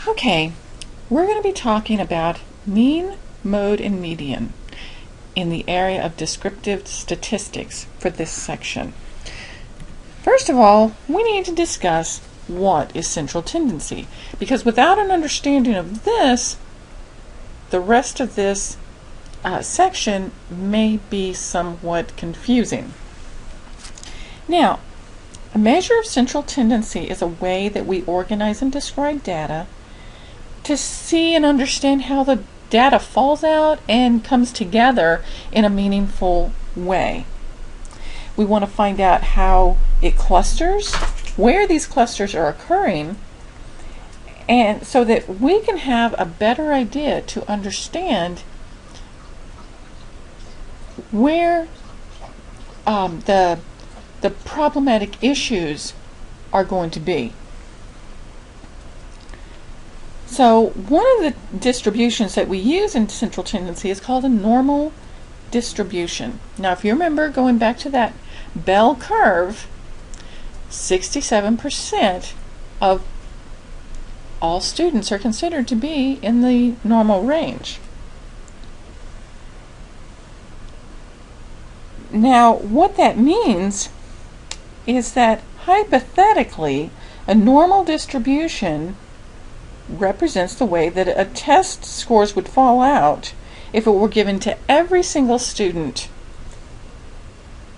Okay, we're going to be talking about mean, mode, and median in the area of descriptive statistics for this section. First of all, we need to discuss what is central tendency, because without an understanding of this, the rest of this section may be somewhat confusing. Now, a measure of central tendency is a way that we organize and describe data to see and understand how the data falls out and comes together in a meaningful way. We want to find out how it clusters, where these clusters are occurring, and so that we can have a better idea to understand where the problematic issues are going to be. So one of the distributions that we use in central tendency is called a normal distribution. Now, if you remember, going back to that bell curve, 67% of all students are considered to be in the normal range. Now, what that means is that hypothetically, a normal distribution represents the way that a test scores would fall out if it were given to every single student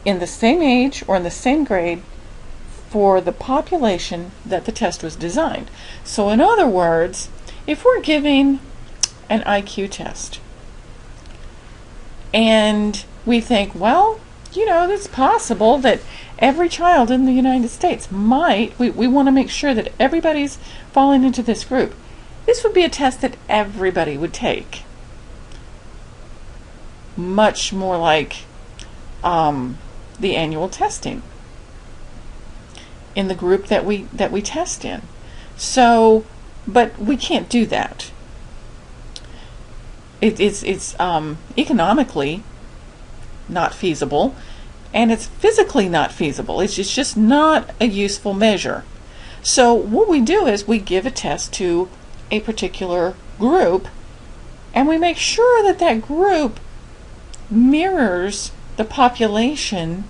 in the same age or in the same grade for the population that the test was designed. So in other words, if we're giving an IQ test and we think, well, you know, it's possible that every child in the United States might, we want to make sure that everybody's falling into this group. This would be a test that everybody would take. Much more like the annual testing in the group that we test in. So, but we can't do that. It's economically not feasible, and it's physically not feasible. It's just not a useful measure. So what we do is we give a test to a particular group, and we make sure that that group mirrors the population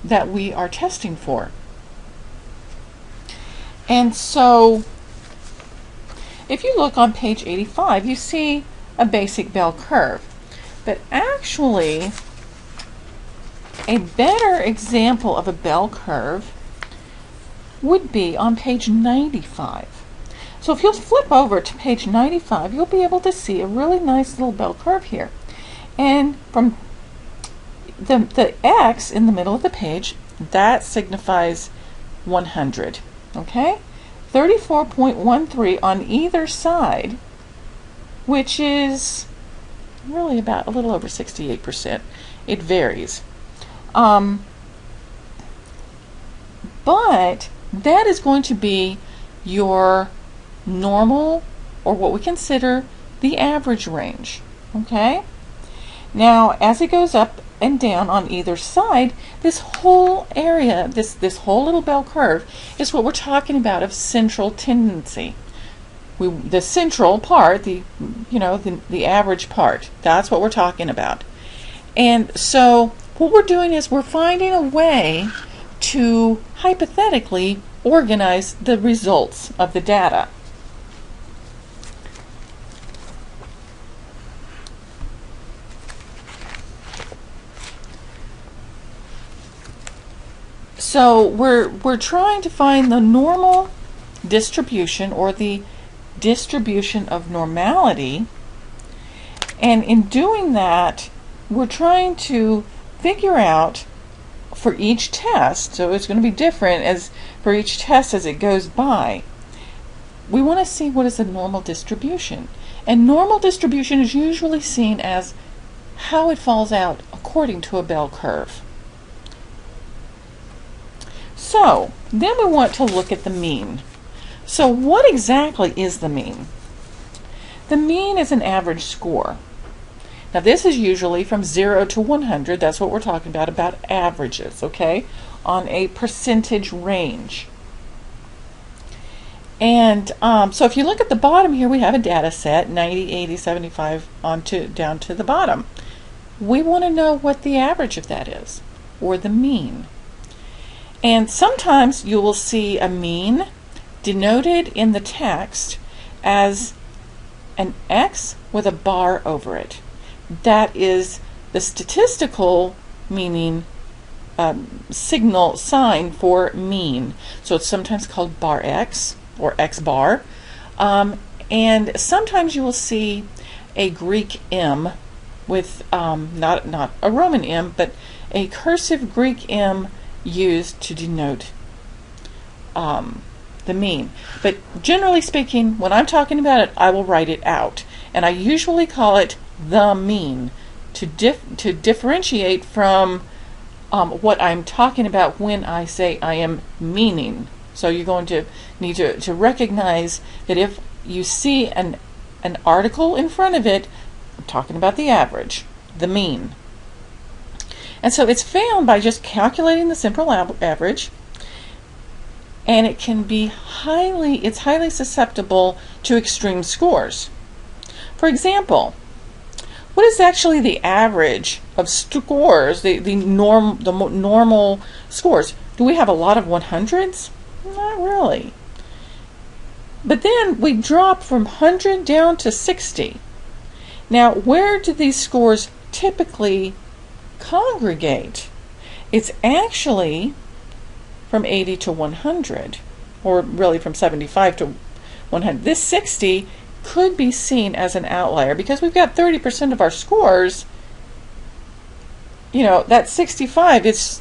that we are testing for. And so if you look on page 85, you see a basic bell curve. But actually, a better example of a bell curve would be on page 95. So if you'll flip over to page 95, you'll be able to see a really nice little bell curve here. And from the X in the middle of the page, that signifies 100. Okay? 34.13 on either side, which is really about a little over 68%. It varies. But that is going to be your normal, or what we consider the average range. Okay? Now, as it goes up and down on either side, this whole area, this whole little bell curve, is what we're talking about of central tendency. The central part, the average part, that's what we're talking about. And so what we're doing is we're finding a way to hypothetically organize the results of the data. So we're trying to find the normal distribution, or the distribution of normality, and in doing that, we're trying to figure out for each test, so it's going to be different as for each test as it goes by. We want to see what is a normal distribution, and normal distribution is usually seen as how it falls out according to a bell curve. So then we want to look at the mean. So what exactly is the mean? The mean is an average score. Now this is usually from 0 to 100. That's what we're talking about averages, okay, on a percentage range. And so if you look at the bottom here, we have a data set, 90, 80, 75 down to the bottom. We want to know what the average of that is, or the mean. And sometimes you will see a mean denoted in the text as an X with a bar over it. That is the statistical meaning signal sign for mean. So it's sometimes called bar X or X bar. And sometimes you will see a Greek M with not a Roman M, but a cursive Greek M used to denote the mean. But generally speaking, when I'm talking about it, I will write it out. And I usually call it the mean to differentiate from what I'm talking about when I say I am meaning. So you're going to need to recognize that if you see an article in front of it, I'm talking about the average, the mean. And so it's found by just calculating the simple average, and it can be highly susceptible to extreme scores. For example, what is actually the average of scores, the normal scores? Do we have a lot of 100s? Not really. But then we drop from 100 down to 60. Now, where do these scores typically congregate? It's actually from 80 to 100, or really from 75 to 100. This 60 could be seen as an outlier because we've got 30% of our scores. That 65, it's,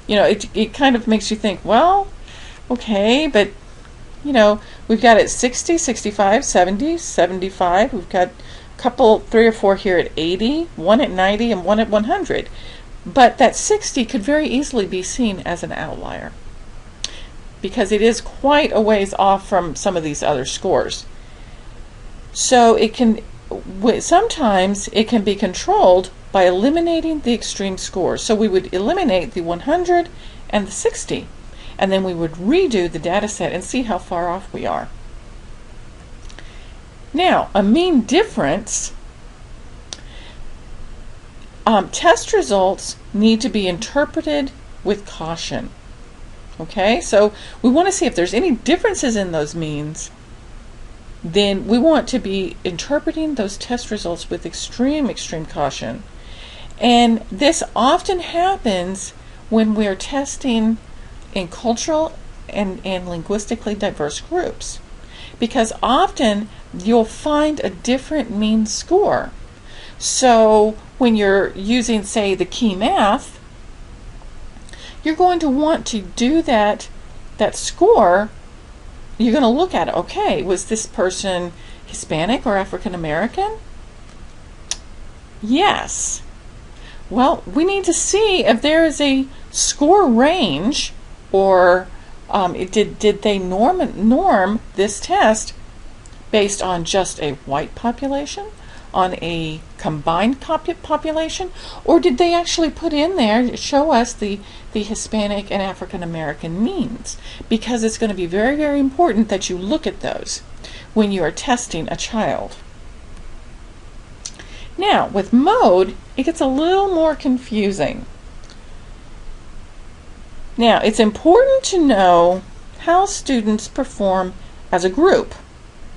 it kind of makes you think, well, okay, but we've got it 60, 65, 70, 75. We've got a couple, 3 or 4 here at 80, 1 at 90, and 1 at 100. But that 60 could very easily be seen as an outlier because it is quite a ways off from some of these other scores. So sometimes it can be controlled by eliminating the extreme scores. So we would eliminate the 100 and the 60, and then we would redo the data set and see how far off we are. Now, a mean difference, test results need to be interpreted with caution. Okay, so we want to see if there's any differences in those means. Then we want to be interpreting those test results with extreme caution. And this often happens when we're testing in cultural and linguistically diverse groups, because often you'll find a different mean score. So when you're using, say, the key math, you're going to want to do that score. You're going to look at it. Okay, was this person Hispanic or African American? Yes. Well, we need to see if there is a score range, or did they norm this test based on just a white population, on a combined population, or did they actually put in there, show us the Hispanic and African American means? Because it's going to be very important that you look at those when you are testing a child. Now, with mode, it gets a little more confusing. Now, it's important to know how students perform as a group,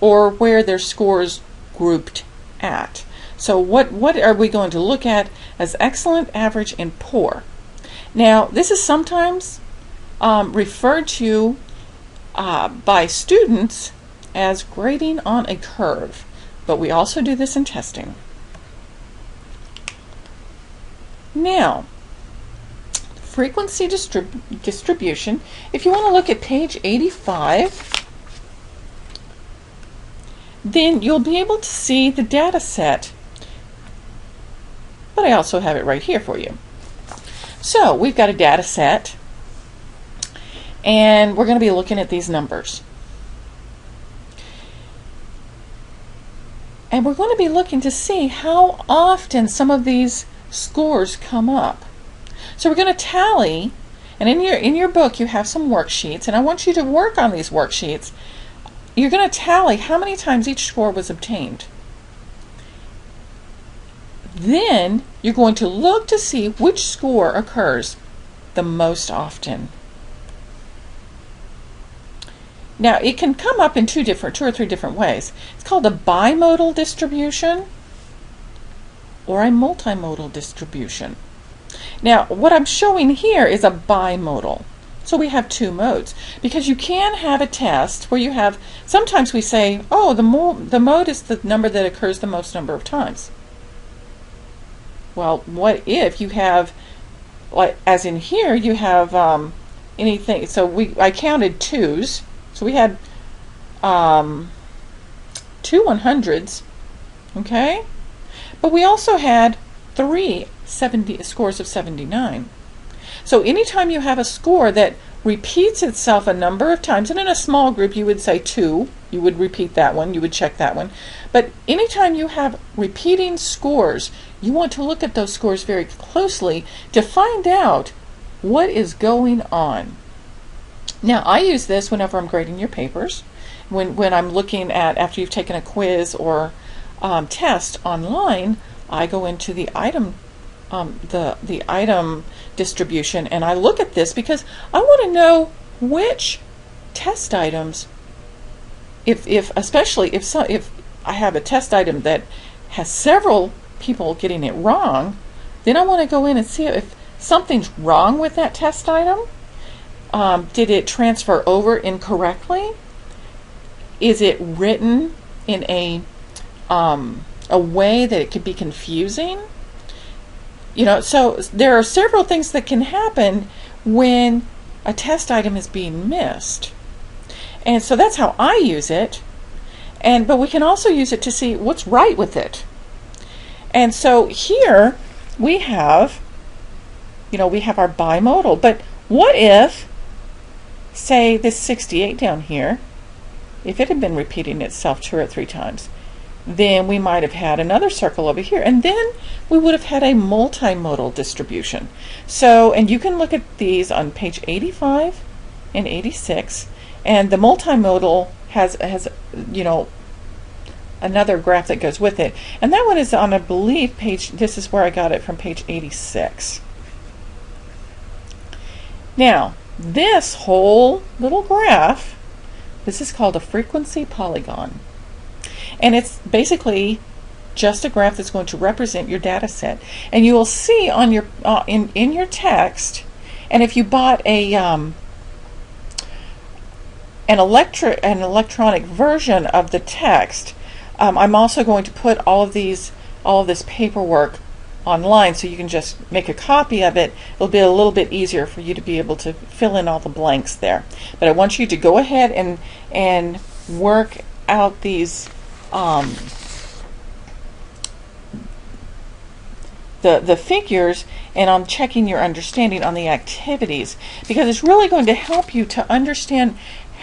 or where their scores grouped at. So what are we going to look at as excellent, average, and poor? Now, this is sometimes referred to by students as grading on a curve, but we also do this in testing. Now, frequency distribution, if you want to look at page 85, then you'll be able to see the data set, but I also have it right here for you. So we've got a data set, and we're going to be looking at these numbers. And we're going to be looking to see how often some of these scores come up. So we're going to tally And in your book you have some worksheets, and I want you to work on these worksheets. You're going to tally how many times each score was obtained. Then you're going to look to see which score occurs the most often. Now it can come up in two or three different ways. It's called a bimodal distribution or a multimodal distribution. Now what I'm showing here is a bimodal. So we have two modes, because you can have a test where you have, sometimes we say, oh, the mode is the number that occurs the most number of times. Well, what if you have, like as in here, you have anything, so I counted twos, so we had 2 100s, okay? But we also had 3 scores of 79. So anytime you have a score that repeats itself a number of times, and in a small group you would say 2, you would repeat that one, you would check that one. But anytime you have repeating scores, you want to look at those scores very closely to find out what is going on. Now I use this whenever I'm grading your papers, when I'm looking at, after you've taken a quiz or test online, I go into the item distribution, and I look at this because I want to know which test items, especially if I have a test item that has several people getting it wrong, then I want to go in and see if something's wrong with that test item. Did it transfer over incorrectly? Is it written in a way that it could be confusing? You know, so there are several things that can happen when a test item is being missed. And so that's how I use it. But we can also use it to see what's right with it. And so here we have, we have our bimodal. But what if, say, this 68 down here, if it had been repeating itself 2 or 3 times, then we might have had another circle over here, and then we would have had a multimodal distribution. So, and you can look at these on page 85 and 86, and the multimodal has another graph that goes with it, and that one is on, I believe, this is where I got it from, page 86. Now this whole little graph, this is called a frequency polygon. And it's basically just a graph that's going to represent your data set. And you will see on your in your text, and if you bought an electronic version of the text, I'm also going to put all of this paperwork online, so you can just make a copy of it. It'll be a little bit easier for you to be able to fill in all the blanks there. But I want you to go ahead and work out these the figures, and I'm checking your understanding on the activities, because it's really going to help you to understand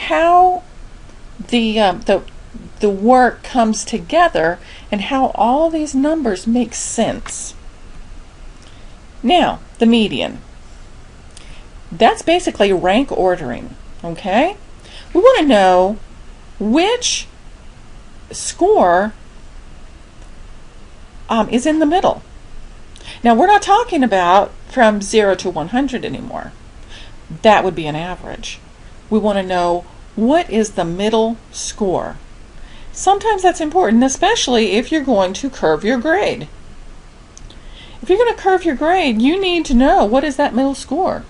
how the work comes together and how all these numbers make sense. Now, the median. That's basically rank ordering, okay? We want to know which score is in the middle. Now we're not talking about from 0 to 100 anymore. That would be an average. We want to know what is the middle score. Sometimes that's important, especially if you're going to curve your grade. If you're going to curve your grade, you need to know what is that middle score.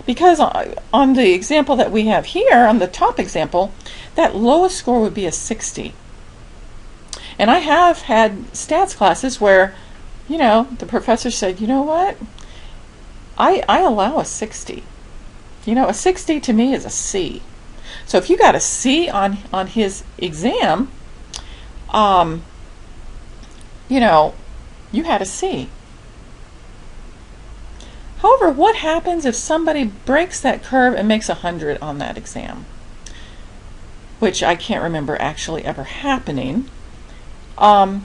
Because on the example that we have here, on the top example, that lowest score would be a 60. And I have had stats classes where, the professor said, you know what, I allow a 60. A 60 to me is a C. So if you got a C on his exam, you had a C. However, what happens if somebody breaks that curve and makes 100 on that exam? Which I can't remember actually ever happening. But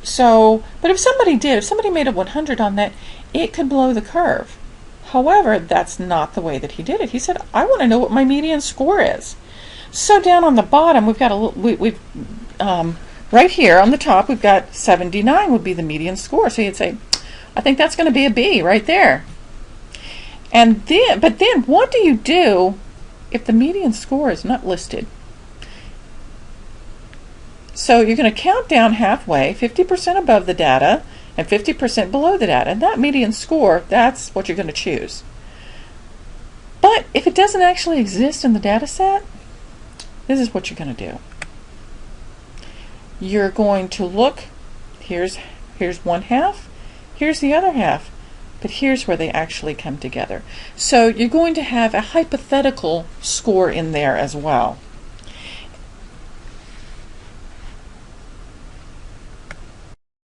if somebody made a 100 on that, it could blow the curve. However, that's not the way that he did it. He said, I want to know what my median score is. So down on the bottom, we've got right here on the top, we've got 79 would be the median score. So you'd say, I think that's going to be a B right there. And then, but then what do you do if the median score is not listed? So you're going to count down halfway, 50% above the data and 50% below the data. And that median score, that's what you're going to choose. But if it doesn't actually exist in the data set, this is what you're going to do. You're going to look, here's one half, here's the other half, but here's where they actually come together. So you're going to have a hypothetical score in there as well.